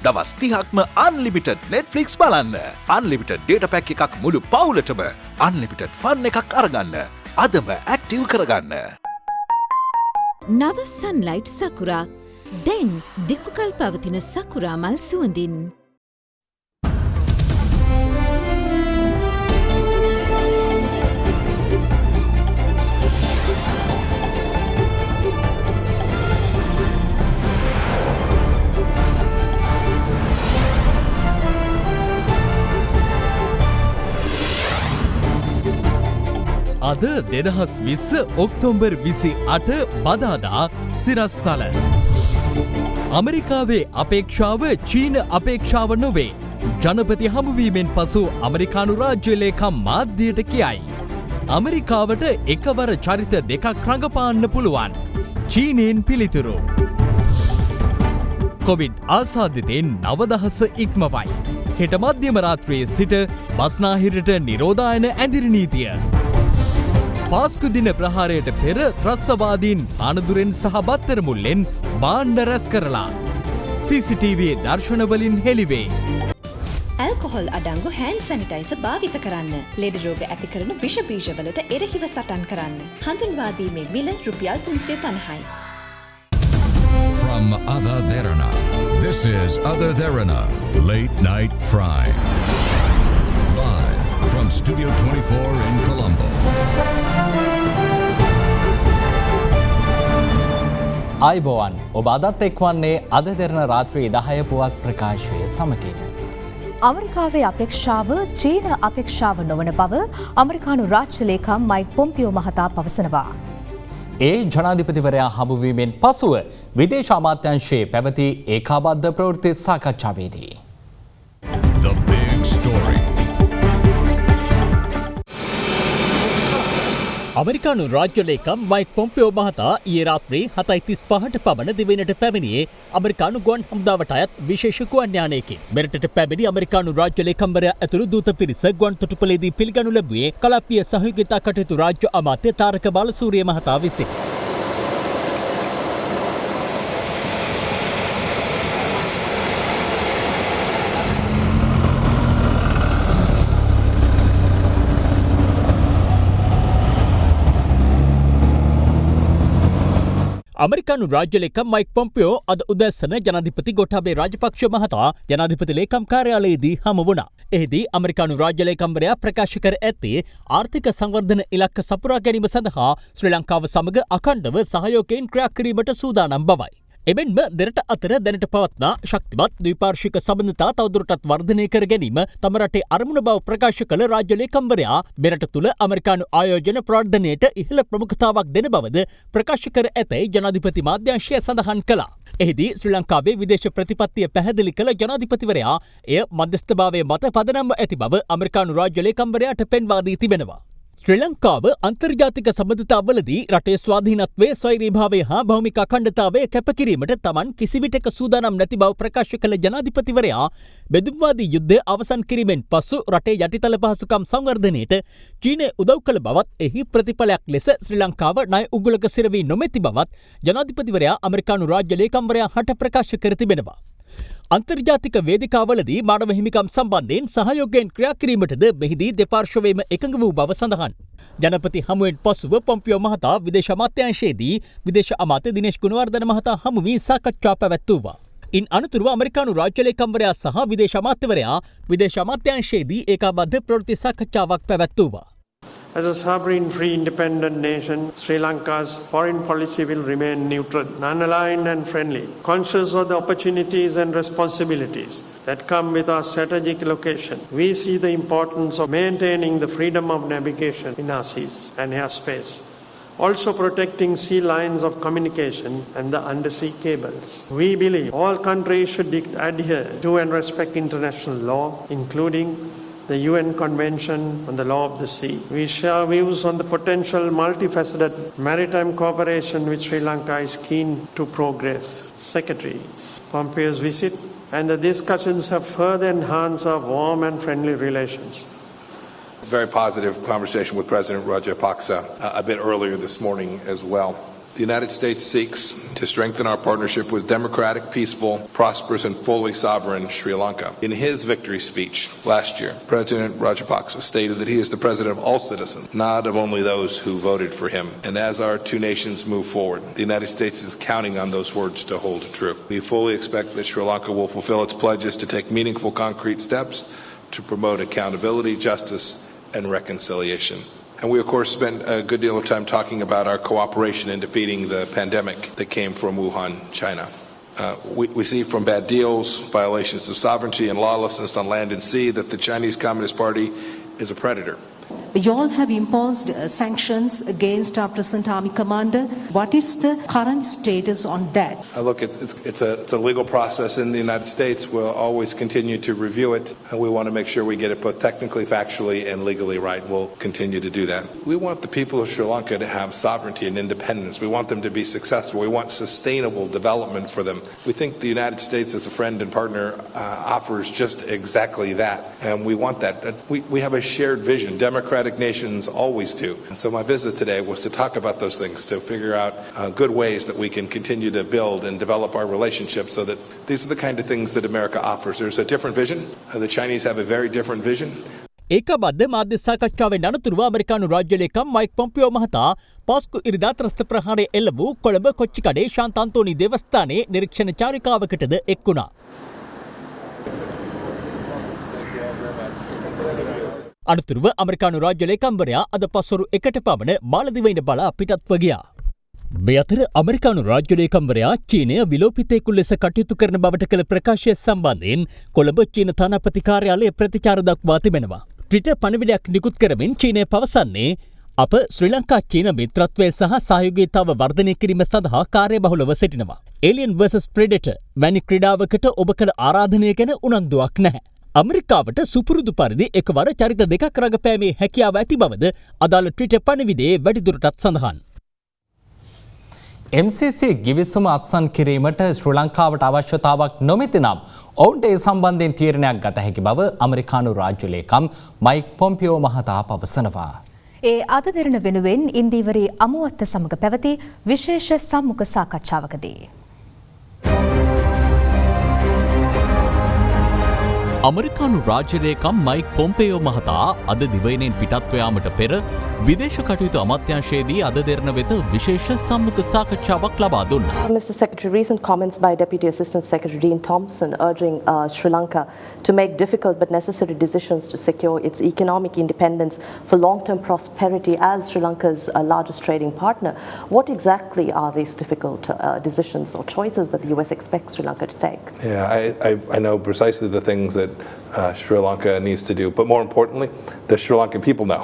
දවස් 30ක්ම unlimited Netflix බලන්න. unlimited data pack එකක් මුළු පවුලටම unlimited fun එකක් අරගන්න. අදම active කරගන්න. නව sunlight sakura දැන් දික්කල් පවතින සකුරා මල් සුවඳින්. අද 2020 ඔක්තෝබර් 28 බදාදා සිරස්තල. අමරිකාවේ අපේක්ෂාව චීන අපේක්ෂාව නොවේ. ජනපති හමුවීමෙන් පසු අමරිකානු රාජ්‍ය ලේකම් මාධ්‍යයට කියයි. අමරිකාවට එකවර චරිත දෙකක් රඟපාන්න පුළුවන්. චීනයෙන් පිළිතුරු. කොවිඩ් ආසාදිතයෙන් 9000 ඉක්මවයි. හෙට මධ්‍යම රාත්‍රියේ සිට බස්නාහිරට නිරෝධායන ඇඳිරි නීතිය. පාස්කු දින ප්‍රහාරයට පෙර ත්‍රස්තවාදීන් පානදුරෙන් සහ බත්තර මුල්ලෙන් භාණ්ඩ රැස් කරලා CCTV දර්ශනවලින් හෙළිවේ. ඇල්කොහොල් අඩංගු හෑන්ඩ් සැනිටයිසර් භාවිත කරන්න. ලෙඩ රෝග ඇති කරන විෂ බීජවලට එරෙහිව සටන් කරන්න. හඳුන්වා දීමේ මිල රුපියල් 350යි. From Ada Derana, this is Ada Derana, Late Night Prime. Live from Studio 24 in Colombo. ආයිබෝවන් ඔබ අදත් එක්වන්නේ අද දෙරන රාත්‍රී 10 පුවත් ප්‍රකාශය සමගින්. අමරිකාවේ අපේක්ෂාව චීන අපේක්ෂාව නොවන බව අමරිකානු රාජ්‍ය ලේකම් මයික් පොම්පියෝ මහතා පවසනවා. ඒ ජනාධිපතිවරයා හමුවීමෙන් පසුව විදේශ අමාත්‍යාංශයේ පැවති ඒකාබද්ධ ප්‍රවෘත්ති සාකච්ඡාවේදී. The big story. අමරිකානු රාජ්‍ය ලේකම් මයික් පොම්පියෝ මහතා ඊයේ රාත්‍රී 7:35ට පමණ දිවයිනට පැමිණියේ අමරිකානු ගුවන් හමුදාවට අයත් විශේෂ ගුවන් යානයකින්. මෙරටට පැමිණි අමරිකානු රාජ්‍ය ලේකම්වරයා ඇතුළු දූත පිරිස ගුවන් තොටුපළේදී පිළිගනු ලැබුවේ කලාපීය සහයෝගිතා කටයුතු රාජ්‍ය අමාත්‍ය තාරක බාලසූරිය මහතා විසින්. අමරිකානු රාජ්‍ය ලේකම් මයික් පොම්පියෝ අද උදැසන ජනාධිපති ගෝඨාභය රාජපක්ෂ මහතා ජනාධිපති ලේකම් කාර්යාලයේදී හමු වුණා. එහිදී අමරිකානු රාජ්‍ය ලේකම්වරයා ප්‍රකාශ කර ඇත්තේ ආර්ථික සංවර්ධන ඉලක්ක සපුරා ගැනීම සඳහා ශ්‍රී ලංකාව සමග අඛණ්ඩව සහයෝගයෙන් ක්‍රියා කිරීමට සූදානම් බවයි. එමෙන්ම දෙරට අතර දැනට පවත්නා ශක්තිමත් ද්විපාර්ශ්වික සම්බන්ධතා තවදුරටත් වර්ධනය කර ගැනීම තම රටේ අරමුණ බව ප්‍රකාශ කළ රාජ්‍ය ලේකම්වරයා මෙරට තුළ අමරිකානු ආයෝජන ප්‍රවර්ධනයට ඉහළ ප්‍රමුඛතාවක් දෙන බවද ප්‍රකාශ කර ඇතැයි ජනාධිපති මාධ්‍යංශය සඳහන් කළා. එහිදී ශ්‍රී ලංකාවේ විදේශ ප්‍රතිපත්තිය පැහැදිලි කළ ජනාධිපතිවරයා එය මධ්‍යස්ථභාවය මත පදනම්ව ඇති බව අමරිකානු රාජ්‍ය ලේකම්වරයාට පෙන්වා දී තිබෙනවා. ශ්‍රී ලංකාව අන්තර්ජාතික සබඳතාවලදී රටේ ස්වාධීනත්වයේ ස්වෛරීභාවය හා භෞමික අඛණ්ඩතාවය කැපකිරීමට තමන් කිසිවිටක සූදානම් නැති බව ප්‍රකාශ කළ ජනාධිපතිවරයා බෙදුම්වාදී යුද්ධය අවසන් කිරීමෙන් පසු රටේ යටිතල පහසුකම් සංවර්ධනයට චීනය උදව් කළ බවත් එහි ප්‍රතිඵලයක් ලෙස ශ්‍රී ලංකාව ණය උගුලක සිරවී නොමැති බවත් ජනාධිපතිවරයා අමරිකානු රාජ්‍ය ලේකම්වරයා හට ප්‍රකාශ කර තිබෙනවා. අන්තර්ජාතික වේදිකාවලදී මානව හිමිකම් සම්බන්ධයෙන් සහයෝගයෙන් ක්‍රියා කිරීමටද මෙහිදී දෙපාර්ශ්වයේම එකඟ වූ බව සඳහන්. ජනපති හමුවෙන් පසුව පොම්පියෝ මහතා විදේශ අමාත්‍යාංශයේදී විදේශ අමාත්‍ය දිනේෂ් ගුණවර්ධන මහතා හමු වී සාකච්ඡා පැවැත්වුවා. ඉන් අනතුරුව අමරිකානු රාජ්‍ය ලේකම්වරයා සහ විදේශ අමාත්‍යවරයා විදේශ අමාත්‍යාංශයේදී ඒකාබද්ධ ප්‍රවෘත්ති සාකච්ඡාවක් පැවැත්වුවා. As a sovereign, free, independent nation, Sri Lanka's foreign policy will remain neutral, non-aligned and friendly, conscious of the opportunities and responsibilities that come with our strategic location. We see the importance of maintaining the freedom of navigation in our seas and airspace, also protecting sea lines of communication and the undersea cables. We believe all countries should adhere to and respect international law, including the UN Convention on the Law of the Sea. We share views on the potential multifaceted maritime cooperation which Sri Lanka is keen to progress. Secretary Pompeo's visit and the discussions have further enhanced our warm and friendly relations. Very positive conversation with President Rajapaksa a bit earlier this morning as well. The United States seeks to strengthen our partnership with democratic, peaceful, prosperous, and fully sovereign Sri Lanka. In his victory speech last year, President Rajapaksa stated that he is the president of all citizens, not of only those who voted for him. And as our two nations move forward, the United States is counting on those words to hold true. We fully expect that Sri Lanka will fulfill its pledges to take meaningful, concrete steps to promote accountability, justice, and reconciliation. And we, of course, spent a good deal of time talking about our cooperation in defeating the pandemic that came from Wuhan, China. We see from bad deals, violations of sovereignty, and lawlessness on land and sea that the Chinese Communist Party is a predator. You all have imposed sanctions against our present army commander. What is the current status on that? Look, it's a legal process in the United States. We'll always continue to review it, and we want to make sure we get it both technically, factually, and legally right. We'll continue to do that. We want the people of Sri Lanka to have sovereignty and independence. We want them to be successful. We want sustainable development for them. We think the United States as a friend and partner offers just exactly that, and we want that. We have a shared vision. Democratic nations always do. And so my visit today was to talk about those things, to figure out good ways that we can continue to build and develop our relationship so that these are the kind of things that America offers. There's a different vision. The Chinese have a very different vision. ඒකබද්ධ මාධ්‍ය සාකච්ඡාවෙන් අනතුරුව ඇමරිකානු රාජ්‍ය ලේකම් mic Pompeo මහතා පාස්කු ඉරිදා ත්‍රස්ත ප්‍රහාරය එල්ල වූ කොළඹ කොච්චිකඩේ ශාන්ත අන්තෝනි දේවස්ථානයේ නිරීක්ෂණ චාරිකාවකටද එක් වුණා. අනතුරුව ඇමරිකානු රාජ්‍ය ලේකම්වරයා අද පස්වරු 1ට පමණ මාලදිවයින බලා පිටත්ව ගියා. මේ අතර ඇමරිකානු රාජ්‍ය ලේකම්වරයා චීනය විලෝපිතයෙකු ලෙස කටයුතු කරන බවට කළ ප්‍රකාශය සම්බන්ධයෙන් කොළඹ චීන තානාපති කාර්යාලය ප්‍රතිචාර දක්වා තිබෙනවා. ට්විටර් පණිවිඩයක් නිකුත් කරමින් චීනය පවසන්නේ අප ශ්‍රී ලංකා චීන මිත්‍රත්වය සහ සහයෝගීතාව වර්ධනය කිරීම සඳහා කාර්යබහුලව සිටිනවා. Alien vs Predator වැනි ක්‍රීඩාවකට ඔබ කළ ආරාධනය ගැන උනන්දුවක් නැහැ. අමරිකාවට සුපුරුදු පරිදි එකවර චරිත දෙකක් රඟපෑමේ හැකියාව ඇති බවද අදාළ ට්විටර් පණිවිඩයේ වැඩිදුරටත් සඳහන්. MCC ගිවිසුම අත්සන් කිරීමට ශ්‍රී ලංකාවට අවශ්‍යතාවක් නොමැති නම් ඔවුන්ට ඒ සම්බන්ධයෙන් තීරණයක් ගත හැකි බව ඇමරිකානු රාජ්‍ය ලේකම් මයික් පොම්පියෝ මහතා පවසනවා. ඒ අද දෙරණ වෙනුවෙන් ඉන්දීවරේ අමුවත්ත සමග පැවති විශේෂ සම්මුඛ සාකච්ඡාවකදී අමරිකානු රාජ්‍ය ලේකම් මයික් පොම්පෙයෝ මහතා අද දිවයිනෙන් පිටත්ව යාමට පෙර විදේශ කටයුතු අමාත්‍යාංශයේදී අද දෙරණ වෙත විශේෂ සම්මුඛ සාකච්ඡාවක් ලබා දුන්නා. Mr. Secretary, recent comments by Deputy Assistant Secretary Dean Thompson urging Sri Lanka to make difficult but necessary decisions to secure its economic independence for long-term prosperity as Sri Lanka's largest trading partner. What exactly are these difficult decisions or choices that the US expects Sri Lanka to take? Yeah, I know precisely the things that Sri Lanka needs to do, but more importantly, the Sri Lankan people know.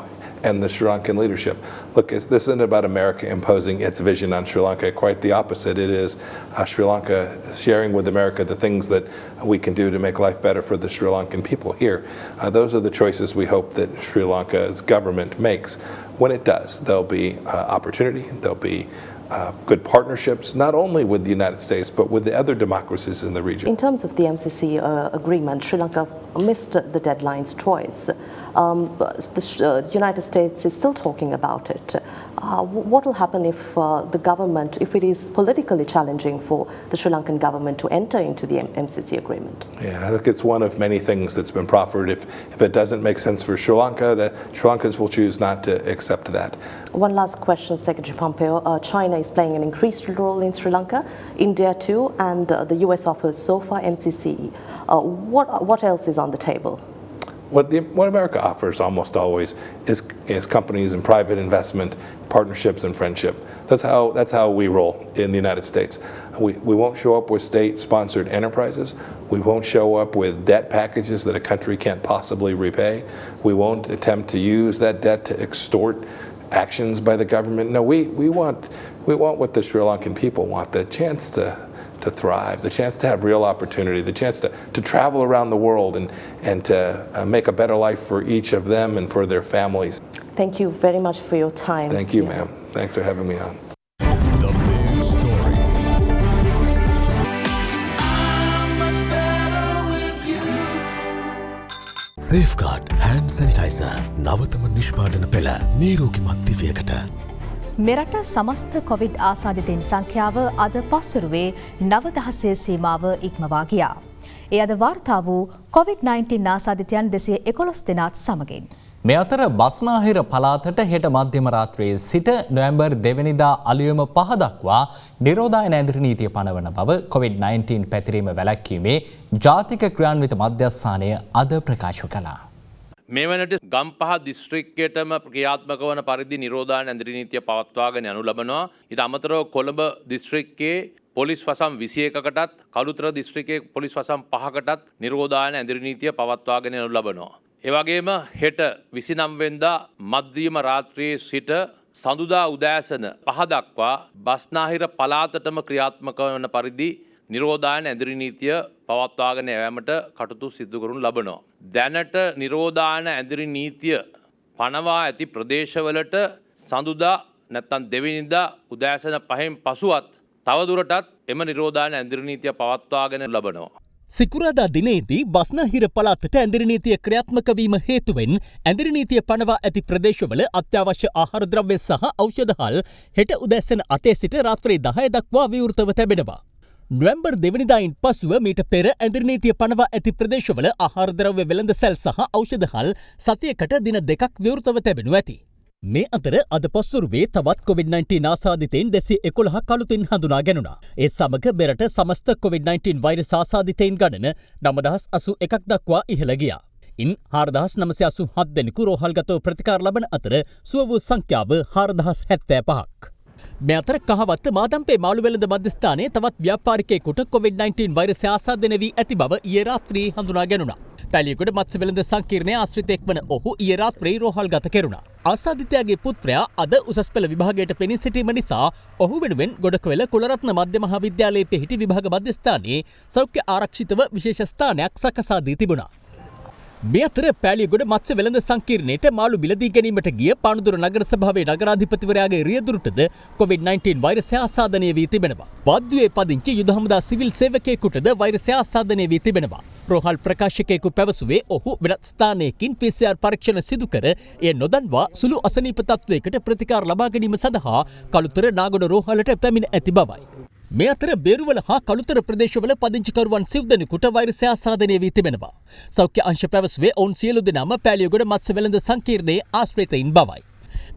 And the Sri Lankan leadership. Look, this isn't about America imposing its vision on Sri Lanka. Quite the opposite. It is Sri Lanka sharing with America the things that we can do to make life better for the Sri Lankan people here. Those are the choices we hope that Sri Lanka's government makes. When it does, there'll be opportunity, there'll be good partnerships, not only with the United States, but with the other democracies in the region. In terms of the MCC agreement, Sri Lanka missed the deadlines twice. The United States is still talking about it. What will happen if the government, if it is politically challenging for the Sri Lankan government to enter into the MCC agreement? Yeah, I think it's one of many things that's been proffered. If it doesn't make sense for Sri Lanka, the Sri Lankans will choose not to accept that. One last question, Secretary Pompeo. China is playing an increased role in Sri Lanka, India too, and the US offers so far MCC. What else is on the table? What America offers almost always is companies and private investment, partnerships and friendship. That's how we roll in the United States. We won't show up with state-sponsored enterprises. We won't show up with debt packages that a country can't possibly repay. We won't attempt to use that debt to extort actions by the government. No, we want what the Sri Lankan people want, the chance to thrive, the chance to have real opportunity, the chance to travel around the world and to make a better life for each of them and for their families. Thank you very much for your time. Thank you, ma'am. Thanks for having me on. The big story. Safeguard hand sanitizer. නවතම නිෂ්පාදන පෙළ නිරෝගිමත් දිවයකට. මෙරට සමස්ත Covid ආසාදිතයින් සංඛ්‍යාව අද පස්වරුවේ 9,000 සීමාව ඉක්මවා ගියා. ඒ අද වාර්තා වූ කොවිඩ්-19 ආසාදිතයන් 211 දෙනාත් සමගින්. මේ අතර බස්නාහිර පළාතට හෙට මධ්‍යම රාත්‍රියේ සිට නොවැම්බර් 2 වෙනිදා අලුයම 5 දක්වා නිරෝධායන ඇඳිරි නීතිය පනවන බව කොවිඩ්-19 පැතිරීම වැළැක්වීමේ ජාතික ක්‍රියාන්විත මධ්‍යස්ථානය අද ප්‍රකාශ කළා. මේ වනට ගම්පහ දිස්ත්‍රික්කයටම ක්‍රියාත්මක වන පරිදි නිරෝධායන ඇඳිරි නීතිය පවත්වාගෙන යනු ලබනවා. ඊට අමතරව කොළඹ දිස්ත්‍රික්කයේ පොලිස් වසම් 21කටත් කළුතර දිස්ත්‍රික්කයේ පොලිස් වසම් 5කටත් නිරෝධායන ඇඳිරි නීතිය පවත්වාගෙන යනු ලබනවා. ඒ වගේම හෙට 29 වෙනිදා මධ්‍යම රාත්‍රියේ සිට සඳුදා උදෑසන 5 දක්වා බස්නාහිර පළාතටම ක්‍රියාත්මක වන පරිදි නිරෝධායන ඇඳිරි නීතිය පවත්වාගෙන යෑමට කටයුතු සිදු කරනු ලබනවා. දැනට නිරෝධායන ඇඳිරි නීතිය පනවා ඇති ප්‍රදේශවලට සඳුදා නැත්නම් දෙවෙනිදා උදෑසන 5න් පසුවත් තවදුරටත් එම නිරෝධායන ඇඳිරි නීතිය පවත්වාගෙන ලබනවා. සිකුරාදා දිනේදී බස්නාහිර පළාතට ඇඳිරි නීතිය ක්‍රියාත්මක වීම හේතුවෙන් ඇඳිරි නීතිය පනවා ඇති ප්‍රදේශවල අත්‍යවශ්‍ය ආහාර ද්‍රව්‍ය සහ ඖෂධහල් හෙට උදෑසන 8 සිට රාත්‍රී 10 දක්වා විවෘතව තිබෙනවා. නොවැම්බර් 2 වෙනිදායින් පසුව මීට පෙර ඇඳිරි නීතිය පනවා ඇති ප්‍රදේශවල ආහාර ද්‍රව්‍ය වෙළඳසැල් සහ ඖෂධහල් සතියකට දින 2ක් විවෘතව තිබෙනු ඇති. මේ අතර අද පස්වරුවේ තවත් COVID-19 ආසාදිතයින් 211ක් අලුතින් හඳුනා ගැනුණා. ඒ සමග මෙරට සමස්ත COVID-19 වෛරස් ආසාදිතයින් ගණන 9081ක් දක්වා ඉහළ ගියා. ඉන් 4987 දෙනෙකු රෝහල්ගතව ප්‍රතිකාර ලබන අතර සුව වූ සංඛ්‍යාව 4075ක්. මේ අතර කහවත්ත මාදම්පේ මාළු වෙළඳ මධ්‍යස්ථානයේ තවත් ව්‍යාපාරිකයෙකුට COVID-19 වෛරසය ආසාදනය වී ඇති බව ඊයේ රාත්‍රියේ හඳුනා ගැනුණා. පැලියගොඩ මත්ස්‍ය වෙළඳ සංකීර්ණයේ ආශ්‍රිතයෙක් වන ඔහු ඊයේ රාත්‍රියේ රෝහල්ගත කෙරුණා. ආසාදිතයාගේ පුත්‍රයා අද උසස් පෙළ විභාගයට පෙනී සිටීම නිසා ඔහු වෙනුවෙන් ගොඩකවැල කුලරත්න මධ්‍ය මහාවිද්‍යාලයේ පිහිටි විභාග මධ්‍යස්ථානයේ සෞඛ්‍ය ආරක්ෂිතව විශේෂ ස්ථානයක් සකසා දී තිබුණා. මේ අතර පැලියගොඩ මත්ස්‍ය වෙළඳ සංකීර්ණයට මාළු මිලදී ගැනීමට ගිය පානදුර නගර සභාවේ නගරාධිපතිවරයාගේ රියදුරටද COVID-19 වෛරසය ආසාදනය වී තිබෙනවා. වාද්දුවේ පදිංචි යුද හමුදා සිවිල් සේවකයෙකුටද වෛරසය ආසාදනය වී තිබෙනවා. රෝහල් ප්‍රකාශකයෙකු පැවසුවේ ඔහු වෙනත් ස්ථානයකින් PCR පරීක්ෂණ සිදු කර එය නොදන්වා සුළු අසනීප තත්ත්වයකට ප්‍රතිකාර ලබා ගැනීම සඳහා කළුතර නාගොඩ රෝහලට පැමිණ ඇති බවයි. මේ අතර බේරුවල හා කළුතර ප්‍රදේශවල පදිංචිකරුවන් 9 දෙනෙකුට වෛරසය ආසාදනය වී තිබෙනවා. සෞඛ්‍ය අංශ පැවසුවේ ඔවුන් සියලු දෙනාම පැලියගොඩ මත්ස්‍ය වෙළඳ සංකීර්ණයේ ආශ්‍රිතයින් බවයි.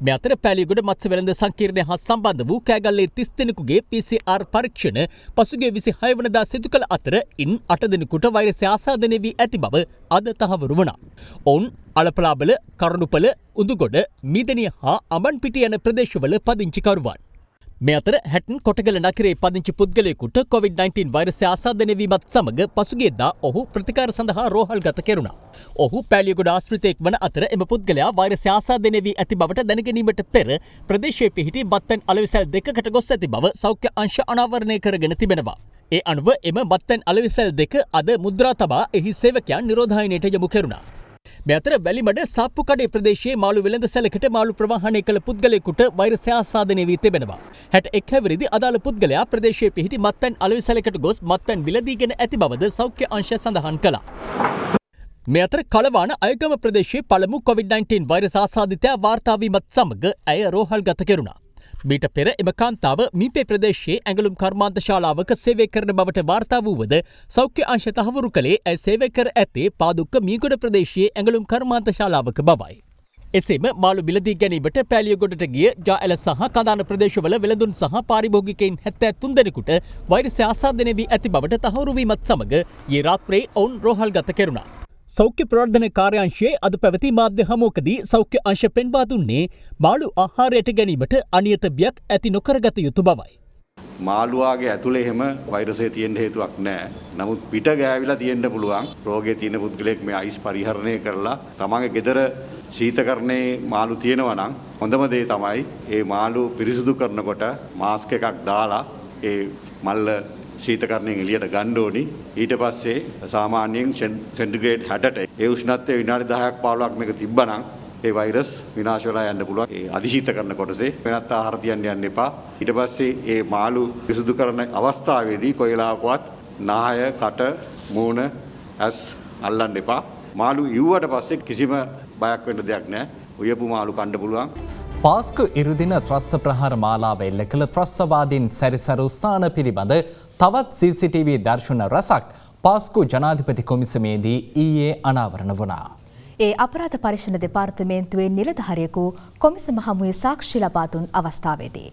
මේ අතර පැලියගොඩ මත්ස්‍ය වෙළඳ සංකීර්ණය හා සම්බන්ධ වූ කෑගල්ලේ 30 දෙනෙකුගේ PCR පරීක්ෂණ පසුගිය 26 වෙනිදා සිදු කළ අතර ඉන් 8 දෙනෙකුට වෛරසය ආසාදනය වී ඇති බව අද තහවුරු වුණා. ඔවුන් අලපලාබල, කරුණුපල, උඳුගොඩ, මීදනිය හා අඹන්පිටිය යන ප්‍රදේශවල පදිංචිකරුවන්. මේ අතර හැටන් කොටගල නගරයේ පදිංචි පුද්ගලයෙකුට COVID-19 වෛරසය ආසාදනය වීමත් සමග පසුගියදා ඔහු ප්‍රතිකාර සඳහා රෝහල්ගත කෙරුණා. ඔහු පැලියගොඩ ආශ්‍රිතයෙක් වන අතර එම පුද්ගලයා වෛරසය ආසාදනය වී ඇති බවට දැනගැනීමට පෙර ප්‍රදේශයේ පිහිටි මත්පැන් අලෙවිසැල් 2කට ගොස් ඇති බව සෞඛ්‍ය අංශ අනාවරණය කරගෙන තිබෙනවා. ඒ අනුව එම මත්පැන් අලෙවිසැල් 2 අද මුද්‍රා තබා එහි සේවකයන් නිරෝධායනයට යොමු කෙරුණා. මේ අතර වැලිමඩ සාප්පුකඩේ ප්‍රදේශයේ මාළු වෙළඳ සැලකට මාළු ප්‍රවාහනය කළ පුද්ගලයෙකුට වෛරසය ආසාදනය වී තිබෙනවා. 61 හැවිරිදි අදාළ පුද්ගලයා ප්‍රදේශයේ පිහිටි මත්පැන් අලෙවිසැලකට ගොස් මත්පැන් මිලදීගෙන ඇති බවද සෞඛ්‍ය අංශය සඳහන් කළා. මේ අතර කලවාන අයගම ප්‍රදේශයේ පළමු COVID-19 වෛරස් ආසාදිතයා වාර්තා වීමත් සමග ඇය රෝහල්ගත කෙරුණා. මීට පෙර එම කාන්තාව මීපේ ප්‍රදේශයේ ඇඟලුම් කර්මාන්ත ශාලාවක සේවය කරන බවට වාර්තා වූවද සෞඛ්‍ය අංශ තහවුරු කළේ ඇය සේවය කර ඇත්තේ පාදුක්ක මීගොඩ ප්‍රදේශයේ ඇඟලුම් කර්මාන්ත ශාලාවක බවයි. එසේම මාළු මිලදී ගැනීමට පැලියගොඩට ගිය ජාඇල සහ කඳාන ප්‍රදේශවල වෙළඳුන් සහ පාරිභෝගිකයින් 73 දෙනෙකුට වෛරසය ආසාදනය වී ඇති බවට තහවුරු වීමත් සමග ඊයේ රාත්‍රියේ ඔවුන් රෝහල්ගත කෙරුණා. සෞඛ්‍ය ප්‍රවර්ධන කාර්යාංශයේ අද පැවති මාධ්‍ය හමුවකදී සෞඛ්‍ය අංශ පෙන්වා දුන්නේ මාළු ආහාරයට ගැනීමට අනියත බියක් ඇති නොකරගත යුතු බවයි. මාළුවාගේ ඇතුලේ එහෙම වෛරසය තියෙන්න හේතුවක් නැහැ. නමුත් පිට ගෑවිලා තියෙන්න පුළුවන්. රෝගේ තියෙන පුද්ගලෙක් මේ අයිස් පරිහරණය කරලා තමන්ගේ ගෙදර ශීතකරණයේ මාළු තියෙනවා නම් හොඳම දේ තමයි ඒ මාළු පිරිසිදු කරනකොට මාස්ක් එකක් දාලා ඒ මල්ල ශීතකරණයෙන් එළියට ගන්න ඕනි. ඊට පස්සේ සාමාන්‍යයෙන් සෙන්ටිග්‍රේඩ් 60ට ඒ උෂ්ණත්වය විනාඩි 10ක් 15ක් මේක තිබ්බනම් ඒ වෛරස් විනාශ වෙලා යන්න පුළුවන්. ඒ අධිශීත කරන කොටසේ වෙනත් ආහාර තියන්න යන්න එපා. ඊට පස්සේ ඒ මාළු පිරිසිදු කරන අවස්ථාවේදී කොයිලාවකවත් නාය, කට, මූණ, ඇස් අල්ලන්න එපා. මාළු ඉව්වට පස්සේ කිසිම බයක් වෙන්න දෙයක් නැහැ. උයපු මාළු කන්න පුළුවන්. පාස්කු ඉරුදින ත්‍රස්ස ප්‍රහාර මාලාව එල්ල කළ ත්‍රස්සවාදීන් සැරිසරු ස්ථාන පිළිබඳ තවත් CCTV දර්ශන රැසක් පාස්කු ජනාධිපති කොමිසමේදී ඊයේ අනාවරණ වුණා. ඒ අපරාධ පරීක්ෂණ දෙපාර්තමේන්තුවේ නිලධාරියෙකු කොමිසම හමුවේ සාක්ෂි ලබා දුන් අවස්ථාවේදී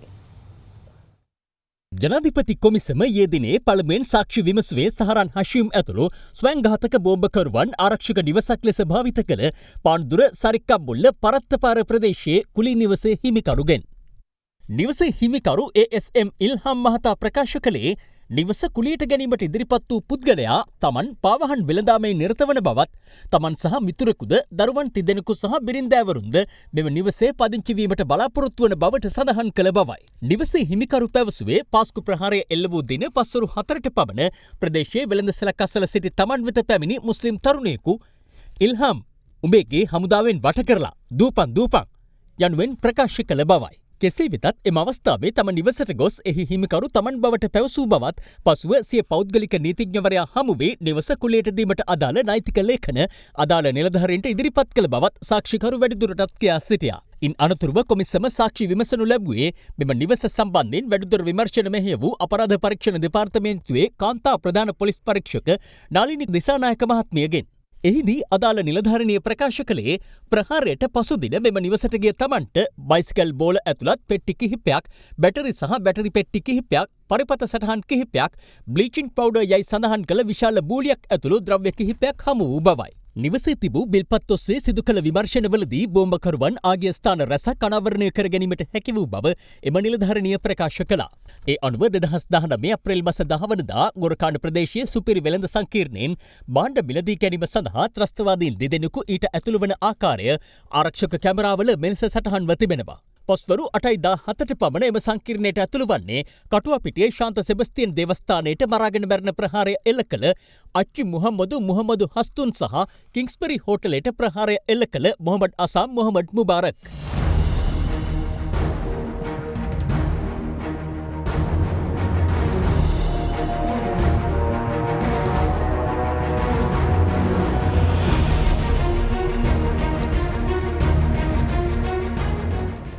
ජනාධිපති කොමිසම යෙදිනේ පළමුවෙන් සාක්ෂි විමසුවේ සහරන් හෂීම් ඇතුළු ස්වයංඝාතක බෝම්බකරුවන් ආරක්ෂක නිවසක් ලෙස භාවිත කළ පාන්දුර සරික්කම්බුල්ල පරත්තපාර ප්‍රදේශයේ කුලී නිවසේ හිමිකරුගෙන්. නිවසේ හිමිකරු ASM ඉල්හම් මහතා ප්‍රකාශ කළේ නිවස කුලියට ගැනීමට ඉදිරිපත් වූ පුද්ගලයා තමන් පාවහන් වෙළඳාමේ නිරත වන බවත් තමන් සහ මිතුරෙකුද දරුවන් තිදෙනෙකු සහ බිරින්දෑවරුන්ද මෙම නිවසේ පදිංචි වීමට බලාපොරොත්තු වන බවට සඳහන් කළ බවයි. නිවසේ හිමිකරු පැවසුවේ පාස්කු ප්‍රහාරය එල්ල වූ දින පස්වරු 4ට පමණ ප්‍රදේශයේ වෙළඳසැලක් අසල සිටි තමන් වෙත පැමිණි මුස්ලිම් තරුණයෙකු ඉල්හම් උඹේගේ හමුදාවෙන් වට කරලා දූපන් යනුවෙන් ප්‍රකාශ කළ බවයි. කෙසේ වෙතත් එම අවස්ථාවේ තම නිවසට ගොස් එහි හිමිකරු තමන් බවට පැවසූ බවත් පසුව සිය පෞද්ගලික නීතිඥවරයා හමුවේ නිවස කුලයට දීමට අදාළ නෛතික ලේඛන අදාළ නිලධාරීන්ට ඉදිරිපත් කළ බවත් සාක්ෂිකරු වැඩිදුරටත් කියා සිටියා. ඉන් අනතුරුව කොමිසම සාක්ෂි විමසනු ලැබුවේ මෙම නිවස සම්බන්ධයෙන් වැඩිදුර විමර්ශන මෙහෙය වූ අපරාධ පරීක්ෂණ දෙපාර්තමේන්තුවේ කාන්තා ප්‍රධාන පොලිස් පරීක්ෂක නාලිනි දිසානායක මහත්මියගෙන්. එහිදී අදාළ නිලධාරණිය ප්‍රකාශ කළේ ප්‍රහාරයට පසුදින මෙම නිවසට ගිය තමන්ට බයිසිකල් බෝල ඇතුළත් පෙට්ටි කිහිපයක්, බැටරි සහ බැටරි පෙට්ටි කිහිපයක්, පරිපත සටහන් කිහිපයක්, බ්ලීචින් පවුඩර් යයි සඳහන් කළ විශාල බූලියක් ඇතුළු ද්‍රව්‍ය කිහිපයක් හමු වූ බවයි. නිවසේ තිබූ බිල්පත් ඔස්සේ සිදු කළ විමර්ශනවලදී බෝම්බකරුවන් ආගිය ස්ථාන රැසක් අනාවරණය කර ගැනීමට හැකි වූ බව එම නිලධාරණිය ප්‍රකාශ කළා. ඒ අනුව 2019 අප්‍රේල් මාස 10 වනදා ගොරකාණ ප්‍රදේශයේ සුපිරි වෙළඳ සංකීර්ණයෙන් භාණ්ඩ මිලදී ගැනීම සඳහා ත්‍රස්තවාදීන් දෙදෙනෙකු ඊට ඇතුළු වන ආකාරය ආරක්ෂක කැමරාවල මෙලෙස සටහන්ව තිබෙනවා. පස්වරු 8:17ට පමණ එම සංකීර්ණයට ඇතුළු වන්නේ කටුවපිටියේ ශාන්ත සෙබස්තියන් දේවස්ථානයට මරාගෙන මැරෙන ප්‍රහාරය එල්ල කළ අච්චි මුහම්මදු හස්තුන් සහ කිංස්බරි හෝටලයට ප්‍රහාරය එල්ල කළ මොහමඩ් අසම් මොහමඩ් මුබාරක්.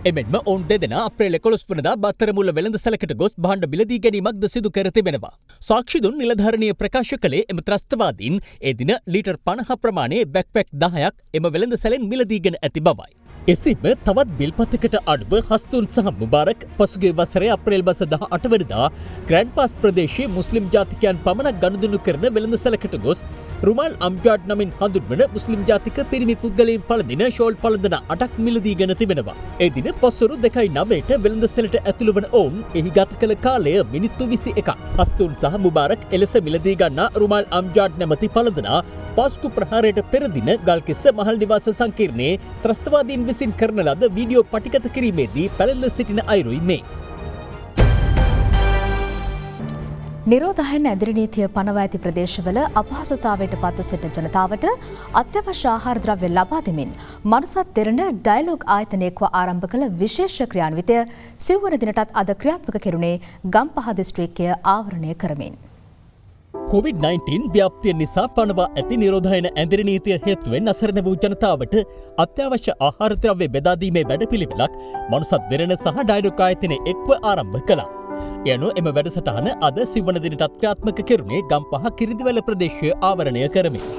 එමෙන්ම ඔවුන් දෙදෙනා අප්‍රේල් 11 වනදා බත්තරමුල්ල වෙළඳසැලකට ගොස් භාණ්ඩ මිලදී ගැනීමක්ද සිදු කර තිබෙනවා. සාක්ෂි දුන් නිලධාරණිය ප්‍රකාශ කළේ එම ත්‍රස්තවාදීන් ඒ දින ලීටර් 50 ප්‍රමාණයේ බැක්පැක් 10ක් එම වෙළඳසැලෙන් මිලදීගෙන ඇති බවයි. එසේම තවත් බිල්පතකට අඩුව හස්තුන් සහ මුබාරක් පසුගිය වසරේ අප්‍රේල් මාස 18 වනදා ග්‍රෑන්ඩ් පාස් ප්‍රදේශයේ මුස්ලිම් ජාතිකයන් පමණක් ගනුදෙනු කරන වෙළඳසැලකට ගොස් රුමාල් අම්ජාඩ් නමින් හඳුන්වන මුස්ලිම් ජාතික පිරිමි පුද්ගලයන් පළඳින ෂෝල් පළඳන 8ක් මිලදීගෙන තිබෙනවා. ඒ දින පස්වරු 2:09ට වෙළඳසැලට ඇතුළු වන ඔවුන් එහි ගත කළ කාලය මිනිත්තු 21ක්. හස්තුන් සහ මුබාරක් එලෙස මිලදී ගන්නා රුමාල් අම්ජාඩ් නැමැති පළඳනා පාස්කු ප්‍රහාරයට පෙර දින ගල්කිස්ස මහල් නිවාස සංකීර්ණයේ ත්‍රස්තවාදීන් විසින් කරන ලද වීඩියෝ පටිගත කිරීමේදී පැළඳ සිටින අයුරුයි මේ. නිරෝධායන ඇදිරි නීතිය පනවා ඇති ප්‍රදේශවල අපහසුතාවයට පත්ව සිටින ජනතාවට අත්‍යවශ්‍ය ආහාර ද්‍රව්‍ය ලබා දෙමින් මනුසත් දෙරණ ඩයලොග් ආයතනයක්ව ආරම්භ කළ විශේෂ ක්‍රියාන්විතය සිව්වන දිනටත් අද ක්‍රියාත්මක කෙරුණේ ගම්පහ දිස්ත්‍රික්කය ආවරණය කරමින්. COVID-19 ව්‍යාප්තිය නිසා පනවා ඇති නිරෝධායන ඇදිරි නීතිය හේතුවෙන් අසරණ වූ ජනතාවට අත්‍යවශ්‍ය ආහාර ද්‍රව්‍ය බෙදා දීමේ වැඩපිළිවෙලක් මනුසත් දෙරණ සහ ඩයලොග් ආයතනය එක්ව ආරම්භ කළා. යනු එම වැඩසටහන අද සිව්වන දිනටත් ක්‍රියාත්මක කෙරුණේ ගම්පහ කිරිඳිවැල ප්‍රදේශය ආවරණය කරමින්.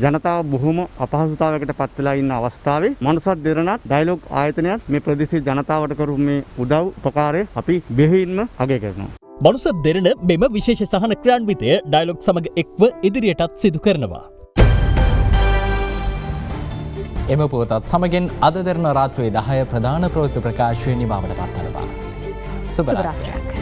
ජනතාව බොහොම අපහසුතාවයකට පත් වෙලා ඉන්න අවස්ථාවේ මනුසත් දෙරණත් ඩයලොග් ආයතනයත් මේ ප්‍රදේශයේ ජනතාවට කරු මේ උදව් උපකාරය අපි බෙහෙවින්ම අගය කරනවා. මනුසත් දෙරණ මෙම විශේෂ සහන ක්‍රියාන්විතය ඩයලොග් සමග එක්ව ඉදිරියටත් සිදු කරනවා. එම පුවතත් සමගින් අද දෙරණ රාත්‍රී 10 ප්‍රධාන ප්‍රවෘත්ති ප්‍රකාශය නිමවට පත්වනවා. සුබ රාත්‍රියක්.